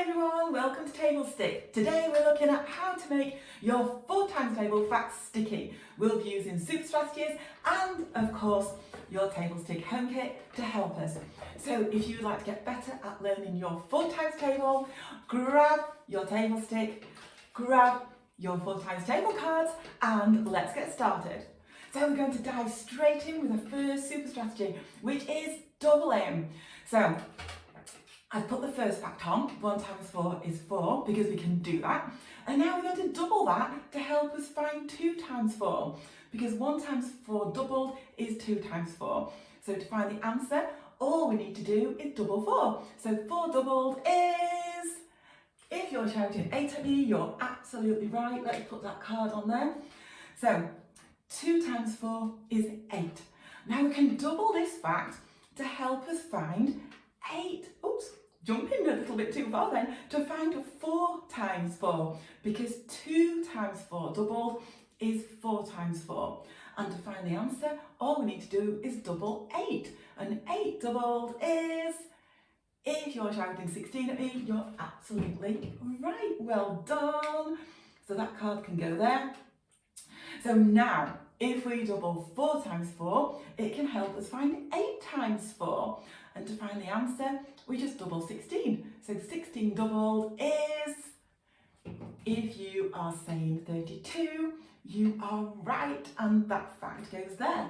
Hi everyone, welcome to Table Stick. Today we're looking at how to make your 4 times table facts sticky. We'll be using super strategies and of course your table stick home kit to help us. So if you would like to get better at learning your 4 times table, grab your table stick, grab your 4 times table cards and let's get started. So we're going to dive straight in with the first super strategy, which is doubling. So I've put the first fact on, 1 times 4 is 4, because we can do that. And now we're going to double that to help us find 2 times 4, because 1 times 4 doubled is 2 times 4. So to find the answer, all we need to do is double 4. So 4 doubled is, if you're shouting 8 at me, you're absolutely right. Let's put that card on there. So 2 times 4 is 8. Now we can double this fact to help us find 8, jumping a little bit too far then, to find 4 times 4, because 2 times 4 doubled is 4 times 4. And to find the answer, all we need to do is double 8. And 8 doubled is, if you're shouting 16 at me, you're absolutely right. Well done. So that card can go there. So now, if we double 4 times 4, it can help us find 8 times 4. And to find the answer, we just double 16. So 16 doubled is, if you are saying 32, you are right, and that fact goes there.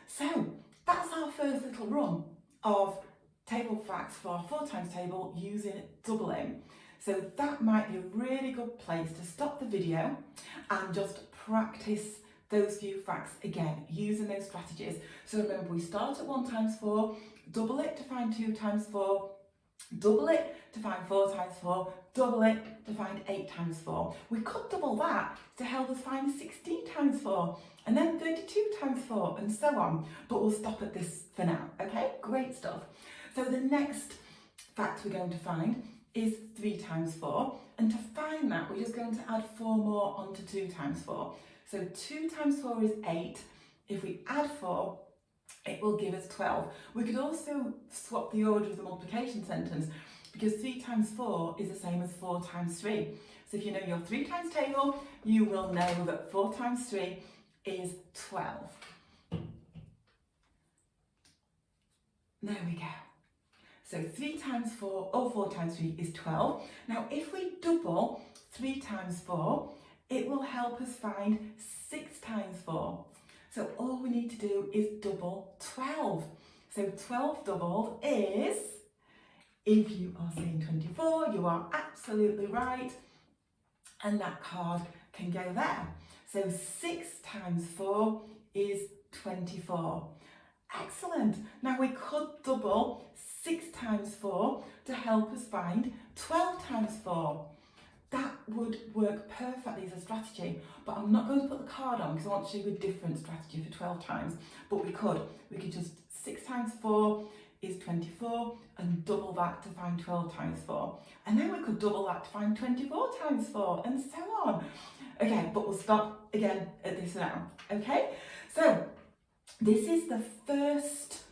So that's our first little run of table facts for our 4 times table using doubling. So that might be a really good place to stop the video and just practice those few facts again using those strategies. So remember, we start at 1 times 4, double it to find 2 times 4, double it to find 4 times 4, double it to find 8 times 4. We could double that to help us find 16 times 4 and then 32 times 4 and so on, but we'll stop at this for now. Okay, great stuff. So the next fact we're going to find is 3 times 4, and to find that we're just going to add 4 more onto 2 times 4. So 2 times 4 is 8. If we add 4, it will give us 12. We could also swap the order of the multiplication sentence, because 3 times 4 is the same as 4 times 3. So if you know your 3 times table, you will know that 4 times 3 is 12. There we go. So 3 times 4 or 4 times 3 is 12. Now if we double 3 times 4, it will help us find 6 times 4. So all we need to do is double 12. So 12 doubled is, if you are saying 24, you are absolutely right. And that card can go there. So 6 times 4 is 24. Excellent. Now we could double 6 times 4 to help us find 12 times 4. That would work perfectly as a strategy, but I'm not going to put the card on because I want to show you a different strategy for 12 times. But we could just 6 times 4 is 24 and double that to find 12 times 4. And then we could double that to find 24 times 4 and so on. Okay, but we'll stop again at this now. Okay, so this is the first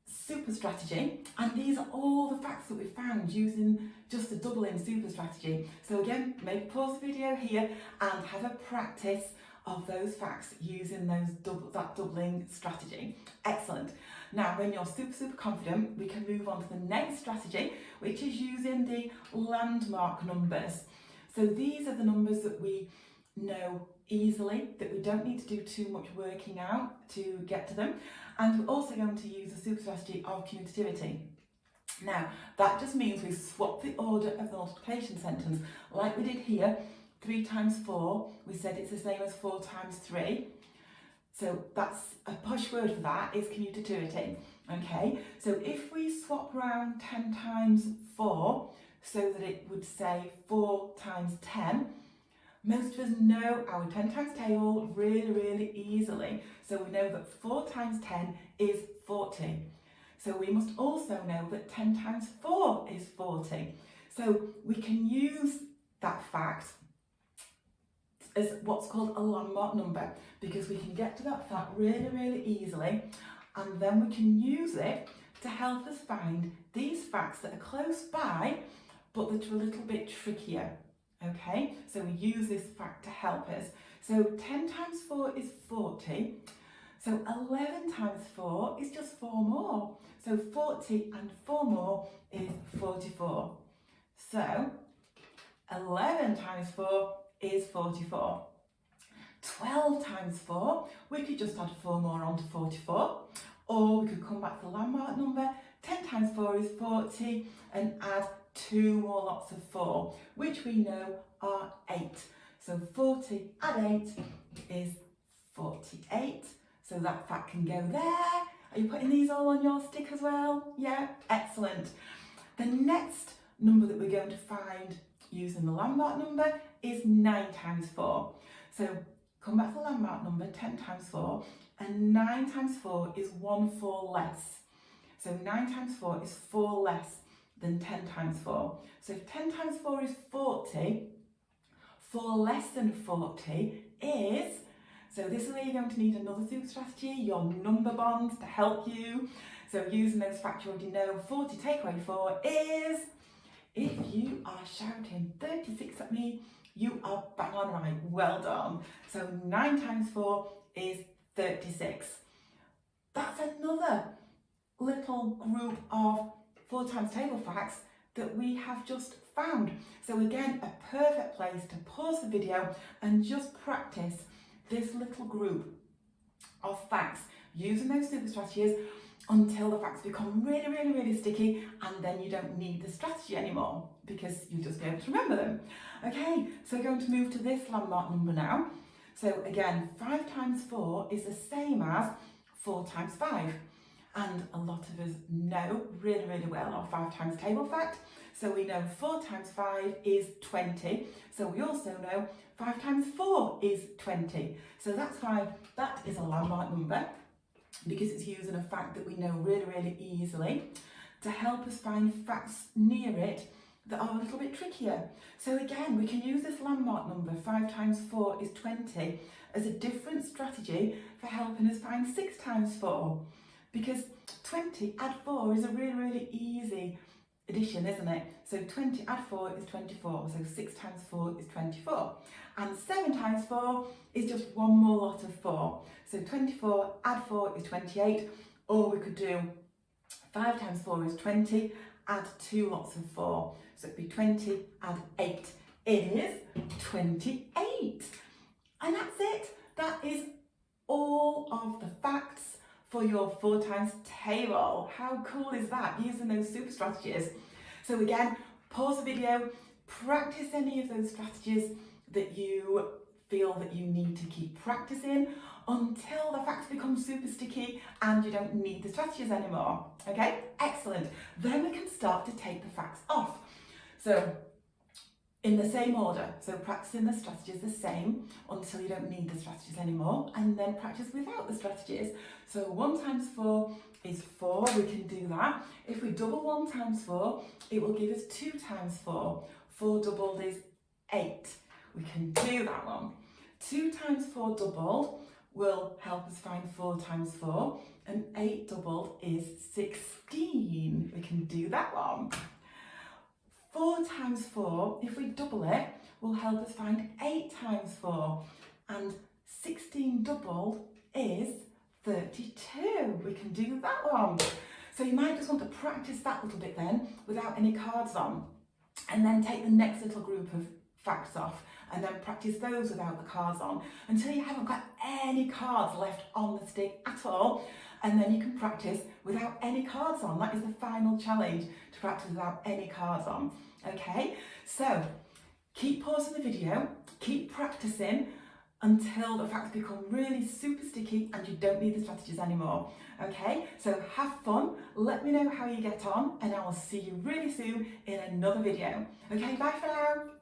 super strategy, and these are all the facts that we found using just the doubling super strategy. So again, maybe pause the video here and have a practice of those facts using that doubling strategy. Excellent. Now when you're super confident, we can move on to the next strategy, which is using the landmark numbers. So these are the numbers that we know easily, that we don't need to do too much working out to get to them. And we're also going to use the super strategy of commutativity. Now, that just means we swap the order of the multiplication sentence, like we did here. 3 times 4, we said it's the same as 4 times 3. So that's a posh word for that, is commutativity. Okay, so if we swap around 10 times 4, so that it would say 4 times 10, most of us know our 10 times table really easily. So we know that 4 times 10 is 40. So we must also know that 10 times 4 is 40. So we can use that fact as what's called a landmark number, because we can get to that fact really easily, and then we can use it to help us find these facts that are close by but that are a little bit trickier. Okay, so we use this fact to help us. So 10 times 4 is 40. So 11 times 4 is just 4 more. So 40 and 4 more is 44. So 11 times 4 is 44. 12 times 4, we could just add 4 more onto 44. Or we could come back to the landmark number. 10 times 4 is 40 and add 2 more lots of 4, which we know are 8. So 40 add 8 is 48. So that fact can go there. Are you putting these all on your stick as well? Yeah, excellent. The next number that we're going to find using the landmark number is 9 times 4. So come back to the landmark number, 10 times 4, and 9 times 4 is 1 4 less. So 9 times 4 is 4 less than 10 times 4. So if 10 times 4 is 40, 4 less than 40 is, so this is where you're going to need another super strategy, your number bonds to help you. So using those facts you already know, 40 take away 4 is, if you are shouting 36 at me, you are bang on right, well done. So 9 times 4 is 36. That's another little group of 4 times table facts that we have just found. So again, a perfect place to pause the video and just practice this little group of facts using those super strategies until the facts become really, really, really sticky, and then you don't need the strategy anymore because you'll just be able to remember them. Okay, so we're going to move to this landmark number now. So again, 5 times 4 is the same as 4 times 5. And a lot of us know really, really well our 5 times table fact. So we know 4 times 5 is 20. So we also know 5 times 4 is 20. So that's why that is a landmark number, because it's using a fact that we know really, really easily to help us find facts near it that are a little bit trickier. So again, we can use this landmark number, 5 times 4 is 20, as a different strategy for helping us find 6 times 4. Because 20 add 4 is a really, really easy addition, isn't it? So 20 add 4 is 24, so 6 times 4 is 24. And 7 times 4 is just one more lot of 4. So 24 add 4 is 28, or we could do 5 times 4 is 20, add 2 lots of 4. So it'd be 20 add 8 is 28. And that's it. That is all of the facts for your 4 times table. How cool is that, using those super strategies? So again, pause the video, practice any of those strategies that you feel that you need to keep practicing until the facts become super sticky and you don't need the strategies anymore. Okay, excellent. Then we can start to take the facts off. So in the same order, so practicing the strategies the same until you don't need the strategies anymore, and then practice without the strategies. So 1 times 4 is 4, we can do that. If we double 1 times 4, it will give us 2 times 4. 4 doubled is 8. We can do that one. 2 times 4 doubled will help us find 4 times 4, and 8 doubled is 16. We can do that one. 4 times 4, if we double it, will help us find 8 times 4, and 16 doubled is 32. We can do that one. So you might just want to practice that little bit then without any cards on, and then take the next little group of facts off and then practice those without the cards on until you haven't got any cards left on the stick at all, and then you can practice without any cards on. That is the final challenge, to practice without any cards on. Okay, so keep pausing the video, keep practicing until the facts become really super sticky and you don't need the strategies anymore. Okay, so have fun, let me know how you get on, and I will see you really soon in another video. Okay, bye for now.